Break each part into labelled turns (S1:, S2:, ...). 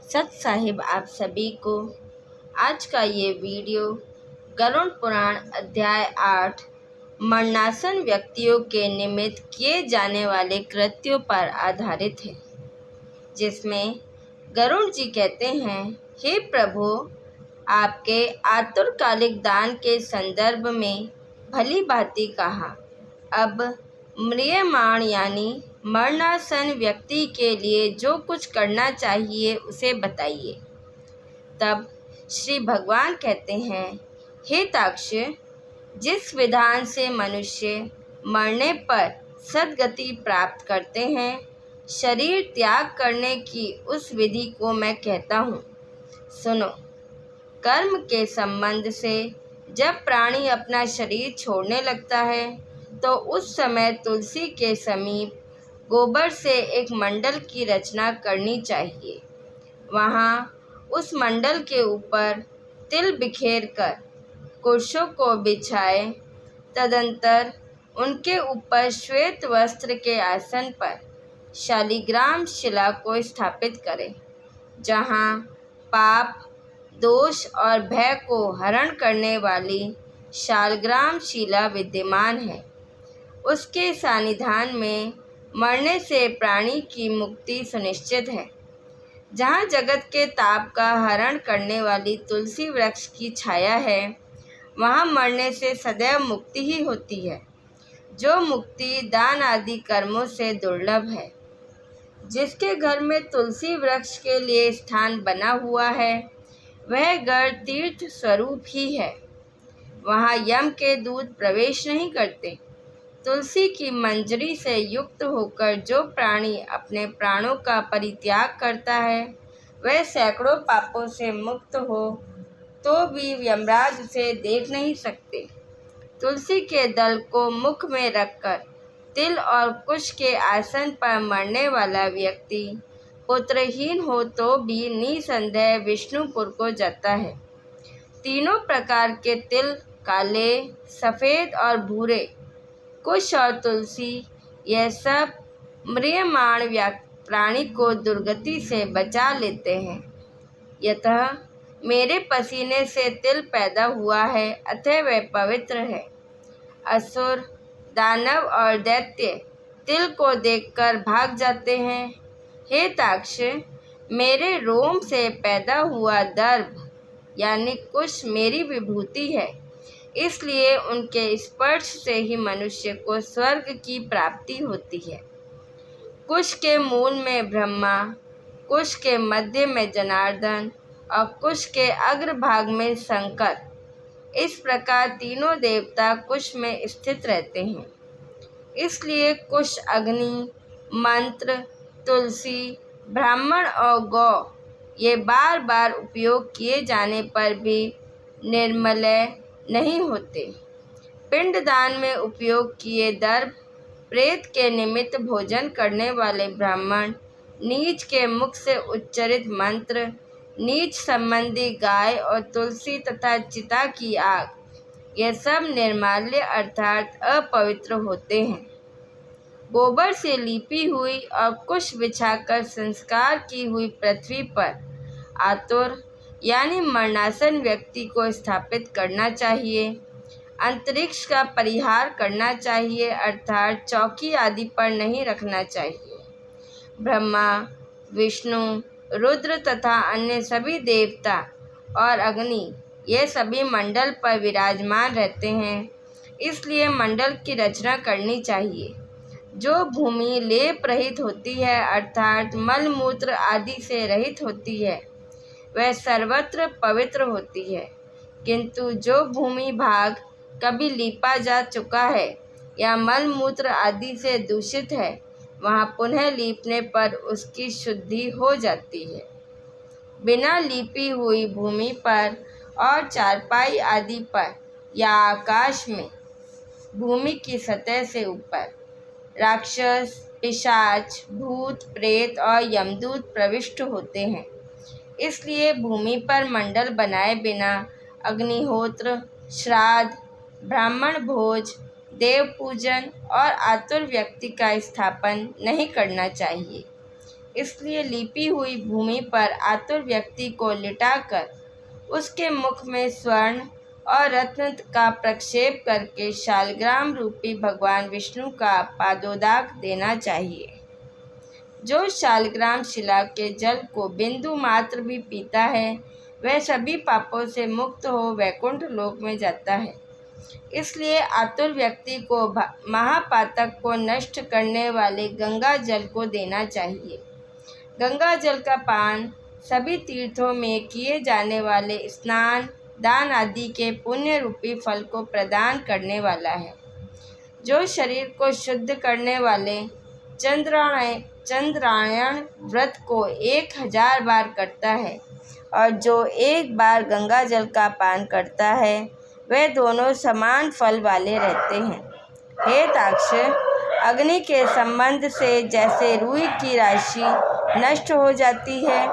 S1: सत साहिब आप सभी को आज का ये वीडियो गरुड़ पुराण अध्याय 8 मरणासन व्यक्तियों के निमित्त किए जाने वाले कृत्यों पर आधारित है, जिसमें गरुड़ जी कहते हैं, हे प्रभु, आपके आतुरकालिक दान के संदर्भ में भली भांति कहा। अब म्रियमाण यानी मरणासन व्यक्ति के लिए जो कुछ करना चाहिए उसे बताइए। तब श्री भगवान कहते हैं, हे ताक्ष, जिस विधान से मनुष्य मरने पर सद्गति प्राप्त करते हैं, शरीर त्याग करने की उस विधि को मैं कहता हूँ। सुनो। कर्म के संबंध से जब प्राणी अपना शरीर छोड़ने लगता है तो उस समय तुलसी के समीप गोबर से एक मंडल की रचना करनी चाहिए। वहाँ उस मंडल के ऊपर तिल बिखेर कर कुर्शों को बिछाए। तदंतर उनके ऊपर श्वेत वस्त्र के आसन पर शालिग्राम शिला को स्थापित करें, जहाँ पाप, दोष और भय को हरण करने वाली शालग्राम शिला विद्यमान है। उसके सानिध्यान में मरने से प्राणी की मुक्ति सुनिश्चित है। जहाँ जगत के ताप का हरण करने वाली तुलसी वृक्ष की छाया है, वहाँ मरने से सदैव मुक्ति ही होती है, जो मुक्ति दान आदि कर्मों से दुर्लभ है। जिसके घर में तुलसी वृक्ष के लिए स्थान बना हुआ है, वह घर तीर्थ स्वरूप ही है। वहाँ यम के दूत प्रवेश नहीं करते। तुलसी की मंजरी से युक्त होकर जो प्राणी अपने प्राणों का परित्याग करता है, वह सैकड़ों पापों से मुक्त हो तो भी यमराज उसे देख नहीं सकते। तुलसी के दल को मुख में रखकर तिल और कुश के आसन पर मरने वाला व्यक्ति पुत्रहीन हो तो भी निसंदेह विष्णुपुर को जाता है। तीनों प्रकार के तिल, काले, सफ़ेद और भूरे, कुश और तुलसी, यह सब म्रियमाण प्राणी को दुर्गति से बचा लेते हैं। यतः मेरे पसीने से तिल पैदा हुआ है, अतः वह पवित्र है। असुर, दानव और दैत्य तिल को देखकर भाग जाते हैं। हे ताक्ष, मेरे रोम से पैदा हुआ दर्भ यानी कुश मेरी विभूति है, इसलिए उनके स्पर्श से ही मनुष्य को स्वर्ग की प्राप्ति होती है। कुश के मूल में ब्रह्मा, कुश के मध्य में जनार्दन और कुश के अग्रभाग में शंकर, इस प्रकार तीनों देवता कुश में स्थित रहते हैं। इसलिए कुश अग्नि, मंत्र, तुलसी, ब्राह्मण और गौ ये बार बार उपयोग किए जाने पर भी निर्मलय नहीं होते। पिंडदान में उपयोग किए दर्भ, प्रेत के निमित्त भोजन करने वाले ब्राह्मण, नीच के मुख से उच्चरित मंत्र, नीच संबंधी गाय और तुलसी तथा चिता की आग, यह सब निर्माल्य अर्थात अपवित्र होते हैं। गोबर से लीपी हुई और कुश बिछाकर संस्कार की हुई पृथ्वी पर आतुर यानी मरणासन व्यक्ति को स्थापित करना चाहिए। अंतरिक्ष का परिहार करना चाहिए अर्थात चौकी आदि पर नहीं रखना चाहिए। ब्रह्मा, विष्णु, रुद्र तथा अन्य सभी देवता और अग्नि ये सभी मंडल पर विराजमान रहते हैं, इसलिए मंडल की रचना करनी चाहिए। जो भूमि लेप रहित होती है अर्थात मल मूत्र आदि से रहित होती है, वह सर्वत्र पवित्र होती है, किंतु जो भूमि भाग कभी लीपा जा चुका है या मल मूत्र आदि से दूषित है, वहाँ पुनः लीपने पर उसकी शुद्धि हो जाती है। बिना लीपी हुई भूमि पर और चारपाई आदि पर या आकाश में, भूमि की सतह से ऊपर, राक्षस, पिशाच, भूत, प्रेत और यमदूत प्रविष्ट होते हैं। इसलिए भूमि पर मंडल बनाए बिना अग्निहोत्र, श्राद्ध, ब्राह्मण भोज, देव पूजन और आतुर व्यक्ति का स्थापन नहीं करना चाहिए। इसलिए लिपी हुई भूमि पर आतुर व्यक्ति को लिटाकर उसके मुख में स्वर्ण और रत्न का प्रक्षेप करके शालग्राम रूपी भगवान विष्णु का पादोदाक देना चाहिए। जो शालग्राम शिला के जल को बिंदु मात्र भी पीता है वह सभी पापों से मुक्त हो वैकुंठ लोक में जाता है। इसलिए आतुर व्यक्ति को महापातक को नष्ट करने वाले गंगा जल को देना चाहिए। गंगा जल का पान सभी तीर्थों में किए जाने वाले स्नान, दान आदि के पुण्य रूपी फल को प्रदान करने वाला है। जो शरीर को शुद्ध करने वाले चंद्रायण व्रत को 1000 बार करता है और जो एक बार गंगा जल का पान करता है वे दोनों समान फल वाले रहते हैं। हे ताक्ष, अग्नि के संबंध से जैसे रुई की राशि नष्ट हो जाती है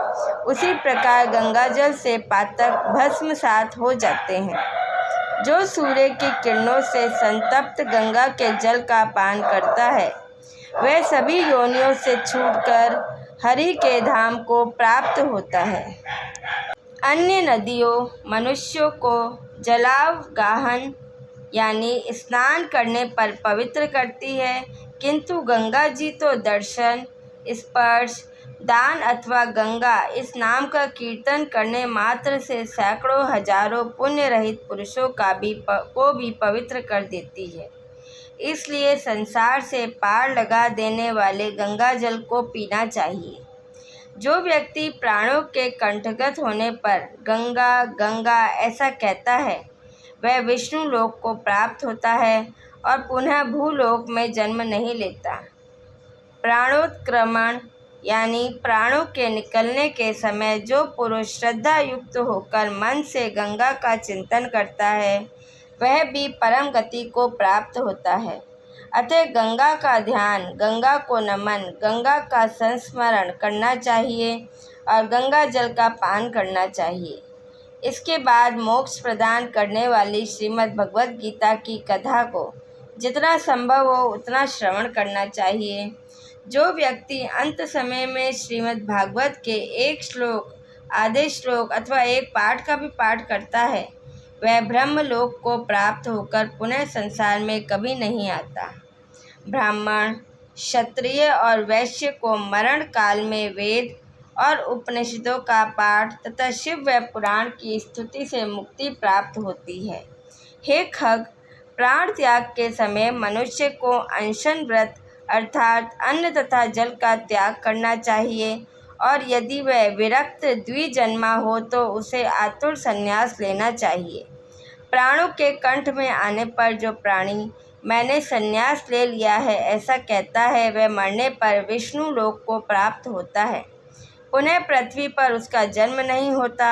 S1: उसी प्रकार गंगा जल से पातक भस्मसात हो जाते हैं। जो सूर्य की किरणों से संतप्त गंगा के जल का पान करता है वह सभी योनियों से छूटकर हरि के धाम को प्राप्त होता है। अन्य नदियों मनुष्यों को जलावगाहन यानी स्नान करने पर पवित्र करती है, किंतु गंगा जी तो दर्शन, स्पर्श, दान अथवा गंगा इस नाम का कीर्तन करने मात्र से सैकड़ों हजारों पुण्य रहित पुरुषों को भी पवित्र कर देती है। इसलिए संसार से पार लगा देने वाले गंगा जल को पीना चाहिए। जो व्यक्ति प्राणों के कंठगत होने पर गंगा गंगा ऐसा कहता है वह विष्णु लोक को प्राप्त होता है और पुनः भूलोक में जन्म नहीं लेता। प्राणोत्क्रमण यानी प्राणों के निकलने के समय जो पुरुष श्रद्धा युक्त होकर मन से गंगा का चिंतन करता है वह भी परम गति को प्राप्त होता है। अतः गंगा का ध्यान, गंगा को नमन, गंगा का संस्मरण करना चाहिए और गंगा जल का पान करना चाहिए। इसके बाद मोक्ष प्रदान करने वाली श्रीमद् भगवद गीता की कथा को जितना संभव हो उतना श्रवण करना चाहिए। जो व्यक्ति अंत समय में श्रीमद् भागवत के एक श्लोक, आधे श्लोक अथवा एक पाठ का भी पाठ करता है वह ब्रह्मलोक को प्राप्त होकर पुनः संसार में कभी नहीं आता। ब्राह्मण, क्षत्रिय और वैश्य को मरण काल में वेद और उपनिषदों का पाठ तथा शिव व पुराण की स्तुति से मुक्ति प्राप्त होती है। हे खग, प्राण त्याग के समय मनुष्य को अनशन व्रत अर्थात अन्न तथा जल का त्याग करना चाहिए और यदि वह विरक्त द्विजन्मा हो तो उसे आतुर संन्यास लेना चाहिए। प्राणों के कंठ में आने पर जो प्राणी मैंने संन्यास ले लिया है ऐसा कहता है वह मरने पर विष्णु लोक को प्राप्त होता है, पुनः पृथ्वी पर उसका जन्म नहीं होता।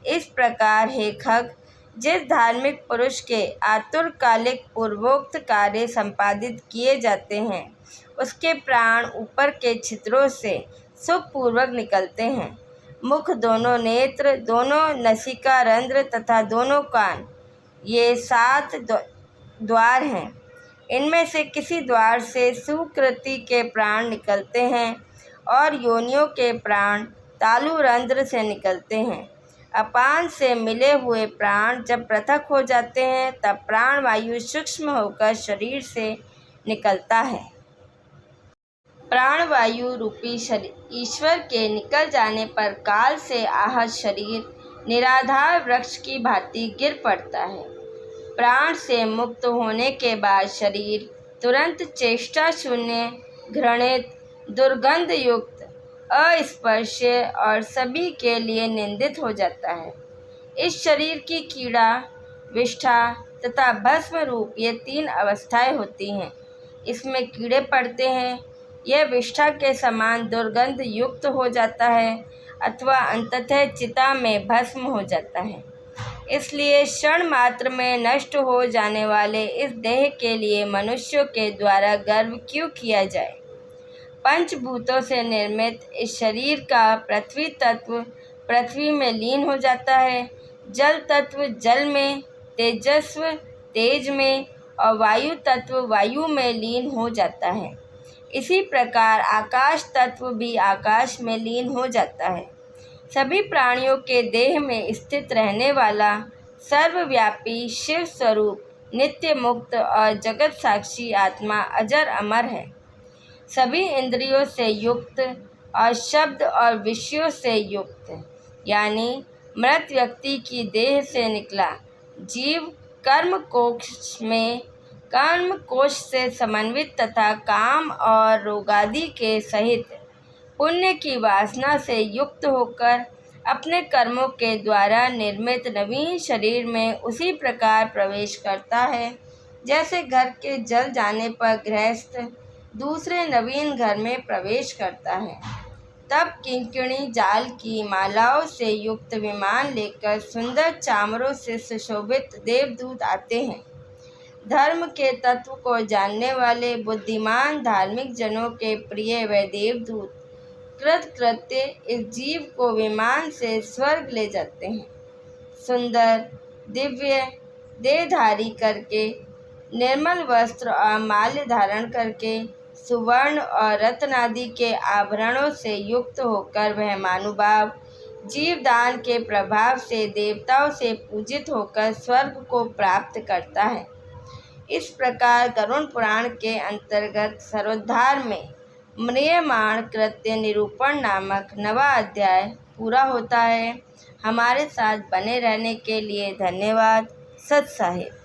S1: इस प्रकार हे खग, जिस धार्मिक पुरुष के आतुरकालिक पूर्वोक्त कार्य संपादित किए जाते हैं उसके प्राण ऊपर के छिद्रों से सुखपूर्वक निकलते हैं। मुख, दोनों नेत्र, दोनों नसिका रंध्र तथा दोनों कान, ये 7 द्वार हैं। इनमें से किसी द्वार से सुकृति के प्राण निकलते हैं और योनियों के प्राण तालु रंध्र से निकलते हैं। अपान से मिले हुए प्राण जब पृथक हो जाते हैं तब प्राण वायु सूक्ष्म होकर शरीर से निकलता है। प्राण वायु रूपी ईश्वर के निकल जाने पर काल से आहत शरीर निराधार वृक्ष की भांति गिर पड़ता है। प्राण से मुक्त होने के बाद शरीर तुरंत चेष्टा शून्य, घृणित, दुर्गंध युक्त, अस्पर्श्य और सभी के लिए निंदित हो जाता है। इस शरीर की कीड़ा, विष्ठा तथा भस्म रूप ये 3 अवस्थाएं होती हैं। इसमें कीड़े पड़ते हैं, यह विष्ठा के समान दुर्गंध युक्त हो जाता है अथवा अंततः चिता में भस्म हो जाता है। इसलिए क्षण मात्र में नष्ट हो जाने वाले इस देह के लिए मनुष्यों के द्वारा गर्व क्यों किया जाए। पंचभूतों से निर्मित इस शरीर का पृथ्वी तत्व पृथ्वी में लीन हो जाता है, जल तत्व जल में, तेजस्व तेज में और वायु तत्व वायु में लीन हो जाता है। इसी प्रकार आकाश तत्व भी आकाश में लीन हो जाता है। सभी प्राणियों के देह में स्थित रहने वाला सर्वव्यापी शिव स्वरूप नित्य मुक्त और जगत साक्षी आत्मा अजर अमर है। सभी इंद्रियों से युक्त और शब्द और विषयों से युक्त, यानी मृत व्यक्ति की देह से निकला जीव कर्म कोश से समन्वित तथा काम और रोगादि के सहित पुण्य की वासना से युक्त होकर अपने कर्मों के द्वारा निर्मित नवीन शरीर में उसी प्रकार प्रवेश करता है जैसे घर के जल जाने पर गृहस्थ दूसरे नवीन घर में प्रवेश करता है। तब किंकिणी जाल की मालाओं से युक्त विमान लेकर सुंदर चामरों से सुशोभित देवदूत आते हैं। धर्म के तत्व को जानने वाले बुद्धिमान धार्मिक जनों के प्रिय व देवदूत कृत्य इस जीव को विमान से स्वर्ग ले जाते हैं। सुंदर दिव्य देहधारी करके, निर्मल वस्त्र और माल्य धारण करके, सुवर्ण और रत्नादि के आभरणों से युक्त होकर वह महानुभाव जीवदान के प्रभाव से देवताओं से पूजित होकर स्वर्ग को प्राप्त करता है। इस प्रकार गरुड़ पुराण के अंतर्गत सरोद्धार में म्रियमाण कृत्य निरूपण नामक 9वां अध्याय पूरा होता है। हमारे साथ बने रहने के लिए धन्यवाद। सत साहिब।